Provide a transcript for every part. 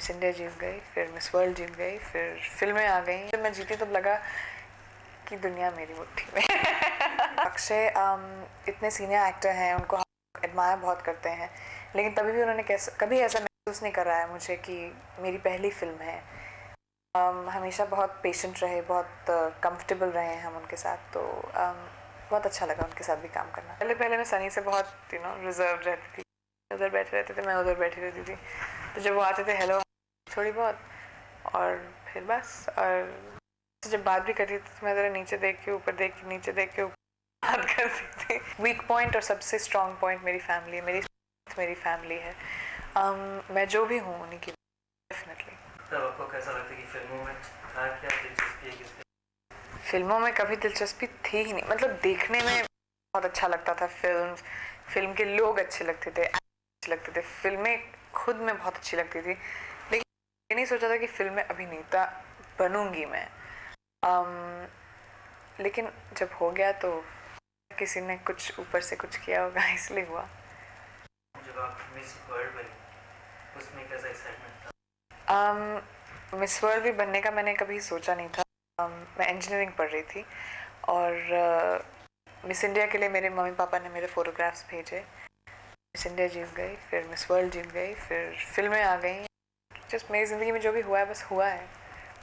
Miss India जीत गई, फिर miss world जीत गई, फिर फिल्में आ गई। जब मैं जीती तब लगा कि दुनिया मेरी मुट्ठी में। अक्षय इतने सीनियर एक्टर हैं, उनको एडमायर बहुत करते हैं, लेकिन तभी भी उन्होंने कभी ऐसा महसूस नहीं कराया मुझे कि मेरी पहली फिल्म है। हमेशा बहुत पेशेंट रहे, बहुत कंफर्टेबल रहे हैं हम उनके साथ, तो बहुत अच्छा लगा उनके साथ भी काम करना। पहले मैं सनी से बहुत रिजर्व रहती थी, उधर बैठे रहते थे, मैं उधर बैठी रहती थी, तो जब वो आते थे हेलो थोड़ी बहुत, और फिर बस, और जब बात भी करती थी तो मैं ज़रा नीचे देख के ऊपर देख के नीचे देख के बात करती थी। वीक पॉइंट और सबसे स्ट्रॉन्ग पॉइंट मेरी फैमिली है, मेरी फैमिली है। मैं जो भी हूँ उन्हीं की डेफिनेटली। तब आपको कैसा लगता है कि फिल्मों में था क्या दिलचस्पी है किसकी? फिल्मों में कभी दिलचस्पी थी ही नहीं, मतलब देखने में बहुत अच्छा लगता था। फिल्म के लोग अच्छे लगते थे, अच्छे लगते थे, फिल्में खुद में बहुत अच्छी लगती थी, लेकिन ये नहीं सोचा था कि फिल्म में अभिनेता बनूंगी मैं। लेकिन जब हो गया तो किसी ने कुछ ऊपर से कुछ किया होगा, इसलिए हुआ। जब आप मिस वर्ल्ड बनी उसमें कैसा एक्साइटमेंट था? मिस वर्ल्ड भी बनने का मैंने कभी सोचा नहीं था। मैं इंजीनियरिंग पढ़ रही थी और मिस इंडिया के लिए मेरे मम्मी पापा ने मेरे फोटोग्राफ्स भेजे। मिस इंडिया जीत गई, फिर मिस वर्ल्ड जीत गई, फिर फिल्में आ गई। जस्ट मेरी ज़िंदगी में जो भी हुआ है बस हुआ है,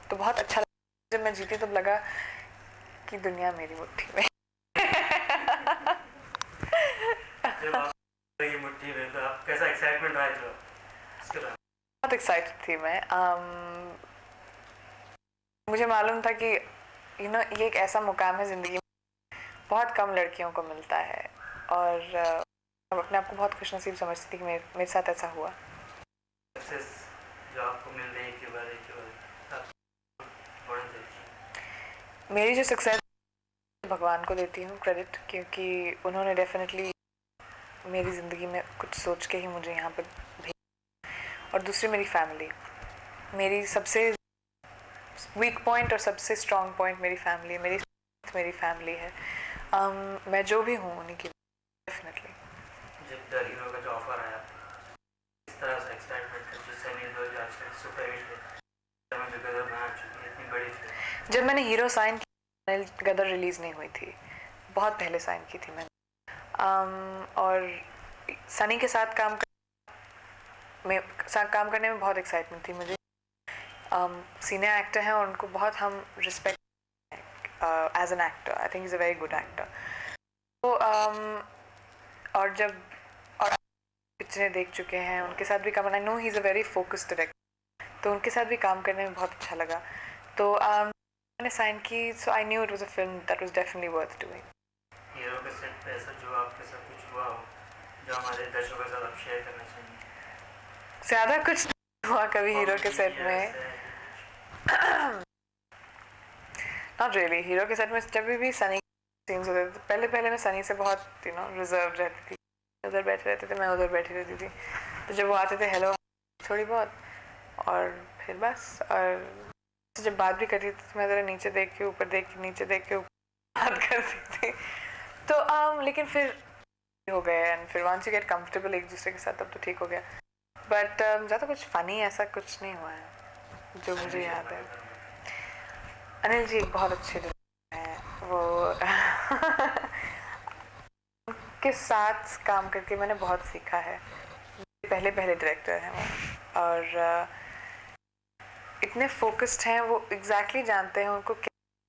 तो बहुत अच्छा लगा। जब मैं जीती तब लगा कि दुनिया मेरी मुट्ठी में। जब आप ये मुट्ठी में तो आप कैसा एक्साइटमेंट रहा जो उसके बाद? बहुत एक्साइटेड थी मैं। मुझे मालूम था कि ये एक ऐसा मुकाम है ज़िंदगी में, बहुत कम लड़कियों को मिलता है, और अपने आप को बहुत खुशनसीब समझती थी कि मेरे साथ ऐसा हुआ। सक्सेस जो आपको मिल रही है के बारे मेरी जो सक्सेस भगवान को देती हूँ क्रेडिट, क्योंकि उन्होंने डेफिनेटली मेरी ज़िंदगी में कुछ सोच के ही मुझे यहाँ पे भेजा। और दूसरी मेरी फैमिली, मेरी सबसे वीक पॉइंट और सबसे स्ट्रॉन्ग पॉइंट मेरी फैमिली है, मेरी फैमिली है। मैं जो भी हूँ उन्हीं की डेफिनेटली। जब द हीरो का जो ऑफर आया इस तरह से एक्साइटमेंट था जिससे नहीं दो आजकल सुपर हिट है जो गदर बना चुकी है इतनी बड़ी फिल्म। जब मैंने हीरो साइन की, गदर रिलीज़ नहीं हुई थी, बहुत पहले साइन की थी मैंने। और सनी के साथ काम करने में बहुत एक्साइटमेंट थी मुझे। सीनियर एक्टर हैं और उनको बहुत हम respect as an actor. I think is a very good actor. तो और पिक्चरें देख चुके हैं, उनके साथ भी काम, I know he is a very focused director, तो उनके साथ भी काम करने में बहुत अच्छा लगा। तो मैंने साइन की, so I knew it was a film that was definitely worth doing. Hero के सेट पे ऐसा जो आपके साथ कुछ हुआ हो जो हमारे दर्शकों के साथ आप शेयर करना चाहिए? ज़्यादा कुछ हुआ कभी हीरो के सेट में, नॉट रियली। हीरो के सेट में जब भी सनी सीन्स होते थे, पहले मैं सनी से बहुत रिजर्व रहती थी, उधर बैठे रहते थे, मैं उधर बैठी रहती थी, तो जब वो आते थे हेलो थोड़ी बहुत, और फिर बस, और जब बात भी करती थी तो मैं ज़रा नीचे देख के ऊपर देख के नीचे देख के बात करती थी, तो लेकिन फिर हो गए, एंड फिर वंस यू गेट कंफर्टेबल एक दूसरे के साथ तब तो ठीक हो गया। बट ज़्यादा कुछ फ़नी ऐसा कुछ नहीं हुआ है जो मुझे याद है। अनिल जी एक बहुत अच्छे हैं वो। उनके साथ काम करके मैंने बहुत सीखा है। पहले डायरेक्टर हैं वो, और इतने फोकस्ड हैं, वो एग्जैक्टली जानते हैं उनको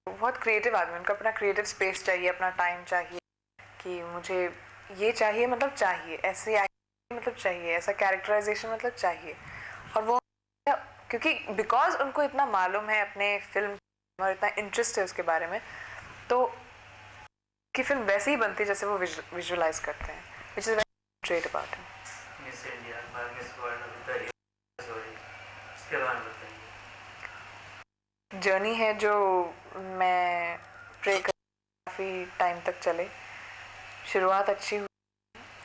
बहुत क्रिएटिव आदमी, उनको अपना क्रिएटिव स्पेस चाहिए, अपना टाइम चाहिए कि मुझे ये चाहिए, मतलब चाहिए ऐसे मतलब चाहिए ऐसा कैरेक्टराइजेशन, मतलब चाहिए। और वो क्योंकि बिकॉज उनको इतना मालूम है अपने फिल्म और इतना इंटरेस्ट है उसके बारे में, तो कि फिल्म वैसे ही बनती है जैसे वो विजुअलाइज करते हैं, which is very great about him. Miss India बाद मिस वर्ल्ड अभी तक हो रही इसके बारे में बताइए। जर्नी है जो मैं प्रे कर काफ़ी टाइम तक चले, शुरुआत अच्छी हुई,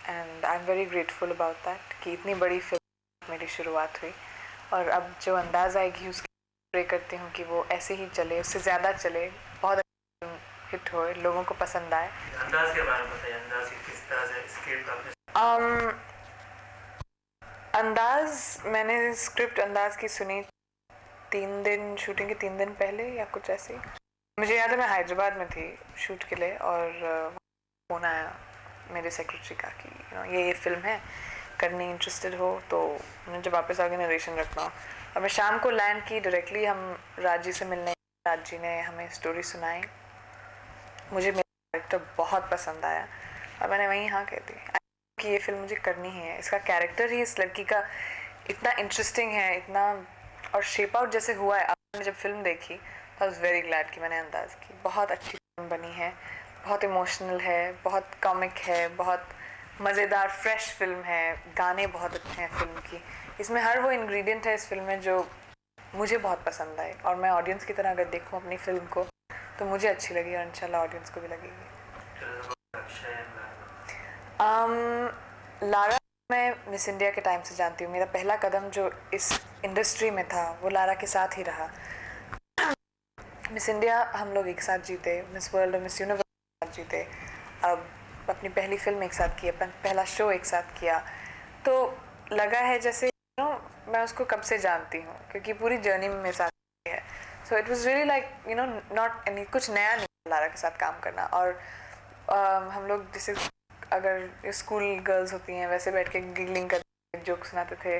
and I am very grateful about that कि इतनी बड़ी फिल्म मेरी शुरुआत हुई, और अब जो अंदाज़ आएगी उसकी प्रे करती हूँ कि वो ऐसे ही चले, उससे ज़्यादा चले, बहुत हिट हो, लोगों को पसंद आए। अंदाज के बारे में बताइए, अंदाज किस तरह से स्क्रिप्ट आपने? अंदाज, मैंने स्क्रिप्ट अंदाज की सुनी 3 दिन, शूटिंग के 3 दिन पहले या कुछ ऐसे ही। मुझे याद है मैं हैदराबाद में थी शूट के लिए, और फ़ोन आया मेरे सेक्रेटरी का कि ये फिल्म है, करनी इंटरेस्टेड हो तो। मुझे जब वापस आगे नरेशन रखना हो, और मैं शाम को लैंड की, डायरेक्टली हम राज जी से मिलने, राज जी ने हमें स्टोरी सुनाई। मुझे मेरा कैरेक्टर बहुत पसंद आया और मैंने वहीं हाँ कह दी कि ये फिल्म मुझे करनी ही है। इसका कैरेक्टर ही इस लड़की का इतना इंटरेस्टिंग है, इतना, और शेप आउट जैसे हुआ है। मैंने जब फिल्म देखी तो आई वाज वेरी ग्लैड कि मैंने अंदाज की। बहुत अच्छी फिल्म बनी है, बहुत इमोशनल है, बहुत कॉमिक है, बहुत मज़ेदार फ्रेश फिल्म है, गाने बहुत अच्छे हैं फिल्म की। इसमें हर वो इंग्रेडिएंट है इस फिल्म में जो मुझे बहुत पसंद आए, और मैं ऑडियंस की तरह अगर देखूँ अपनी फिल्म को तो मुझे अच्छी लगी, और इंशाल्लाह ऑडियंस को भी लगेगी। लारा मैं मिस इंडिया के टाइम से जानती हूँ। मेरा पहला कदम जो इस इंडस्ट्री में था वो लारा के साथ ही रहा। मिस इंडिया हम लोग एक साथ जीते, मिस वर्ल्ड और मिस यूनिवर्स एक साथ जीते, अब अपनी पहली फिल्म एक साथ की, अपन पहला शो एक साथ किया, तो लगा है जैसे मैं उसको कब से जानती हूँ, क्योंकि पूरी जर्नी में मेरे साथ है। So it was really like not any, कुछ नया नहीं लारा के साथ काम करना। और हम लोग जैसे अगर स्कूल गर्ल्स होती हैं वैसे बैठ के गिगलिंग करते, जोक सुनाते थे।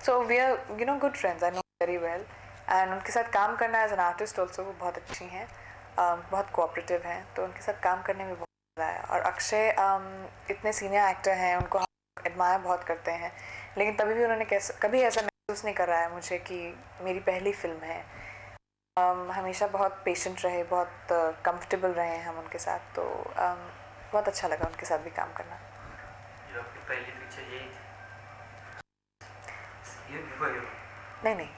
So we are good friends, I know very well, and उनके साथ काम करना एज एन आर्टिस्ट ऑल्सो, वो बहुत अच्छी हैं, बहुत कोऑपरेटिव हैं, तो उनके साथ काम करने में बहुत मज़ा आया। और अक्षय इतने सीनियर एक्टर हैं, उनको हम एडमायर बहुत करते हैं, लेकिन तभी भी उन्होंने कभी ऐसा महसूस नहीं कर रहा है मुझे कि मेरी पहली फिल्म है। हमेशा बहुत पेशेंट रहे, बहुत कंफर्टेबल रहे हैं हम उनके साथ, तो बहुत अच्छा लगा उनके साथ भी काम करना। जो आपकी पहली पिक्चर यही थी? नहीं,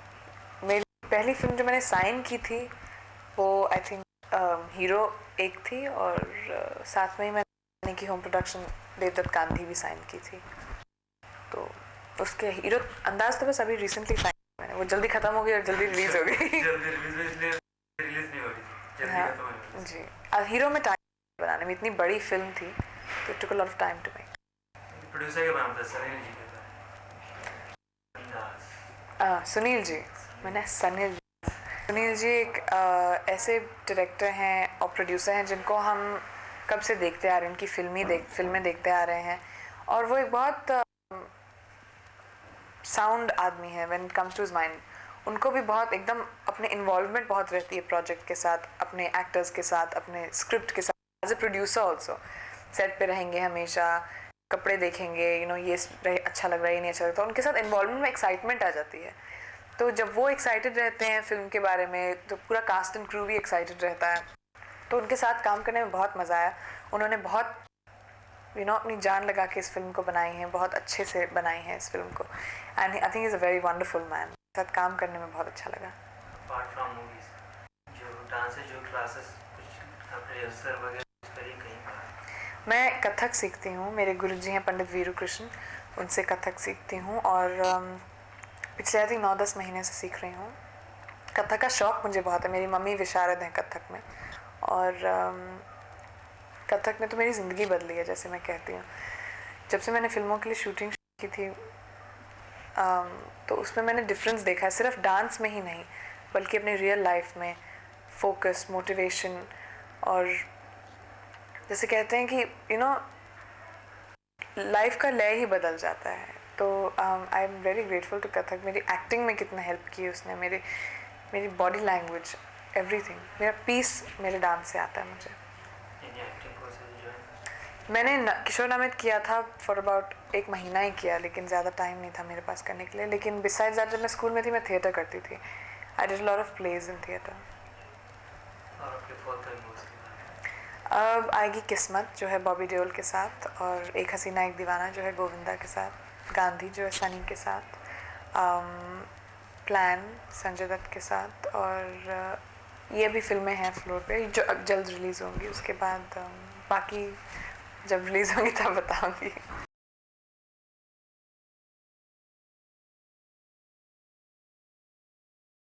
मेरी पहली फिल्म जो मैंने साइन की थी वो आई थिंक हीरो एक थी, और साथ में ही मैंने की होम प्रोडक्शन देवदत्त गांधी भी साइन की थी। तो उसके हीरो अंदाज तो बस अभी रिसेंटली साइन मैंने, वो जल्दी खत्म हो गई और जल्दी रिलीज हो गई। जल्दी रिलीज नहीं हो रही थी, जल्दी हाँ खत्म हो गई जी, और हीरो में टाइम बनाने में, इतनी बड़ी फिल्म थी तो it took a lot of time to make. Producer के नाम था सनील जी के। सुनील जी, मैंने सुनील जी एक ऐसे डायरेक्टर हैं और प्रोड्यूसर हैं जिनको हम कब से देखते आ रहे हैं, उनकी फिल्में देखते आ रहे हैं, और वो एक बहुत साउंड आदमी है when it comes to his mind. उनको भी बहुत एकदम अपने इन्वॉल्वमेंट बहुत रहती है प्रोजेक्ट के साथ, अपने एक्टर्स के साथ, अपने स्क्रिप्ट के साथ। As a producer also set पे रहेंगे हमेशा, कपड़े देखेंगे, ये अच्छा लग रहा है, ये नहीं अच्छा लगता, उनके साथ इन्वॉल्वमेंट में एक्साइटमेंट आ जाती है। तो जब वो एक्साइटेड रहते हैं फिल्म के बारे में, तो पूरा कास्ट एंड क्रू भी एक्साइटेड रहता है, तो उनके साथ काम करने में बहुत मज़ा आया। उन्होंने बहुत अपनी जान लगा के इस फिल्म को बनाई है, बहुत अच्छे से बनाई है इस फिल्म को, and I think is a very wonderful man. साथ काम करने में बहुत अच्छा लगा। अपार्ट फ्रॉम मूवीज, जो डांस जो क्लासेस कुछ आपने रिहर्सल वगैरह करी कहीं पर? मैं कथक सीखती हूँ, मेरे गुरुजी हैं पंडित वीरू कृष्ण, उनसे कथक सीखती हूँ, और पिछले आई थिंक 9-10 महीने से सीख रही हूँ। कथक का शौक़ मुझे बहुत है, मेरी मम्मी विशारद हैं कथक में, और कथक ने तो मेरी ज़िंदगी बदली है जैसे मैं कहती हूँ। जब से मैंने फिल्मों के लिए शूटिंग की थी तो उसमें मैंने डिफरेंस देखा है, सिर्फ डांस में ही नहीं बल्कि अपने रियल लाइफ में, फोकस, मोटिवेशन, और जैसे कहते हैं कि लाइफ का लय ही बदल जाता है। तो I am very grateful to Kathak. मेरी एक्टिंग में कितना हेल्प की उसने, मेरी बॉडी लैंग्वेज, एवरीथिंग। मेरा पीस मेरे डांस से आता है मुझे। मैंने किशोर नामित किया था फॉर अबाउट 1 महीना ही किया, लेकिन ज़्यादा टाइम नहीं था मेरे पास करने के लिए। लेकिन बिसाइड्स दैट जब मैं स्कूल में थी मैं थिएटर करती थी। I did lot of plays in theatre. अब आएगी किस्मत जो है बॉबी देओल के साथ, और एक हसीना एक दीवाना जो है गोविंदा के साथ, गांधी जो है सनी के साथ, प्लान संजय दत्त के साथ, और ये भी फिल्में हैं फ्लोर पे जो जल्द रिलीज़ होंगी। उसके बाद बाकी जब रिलीज़ होंगी तब बताऊंगी।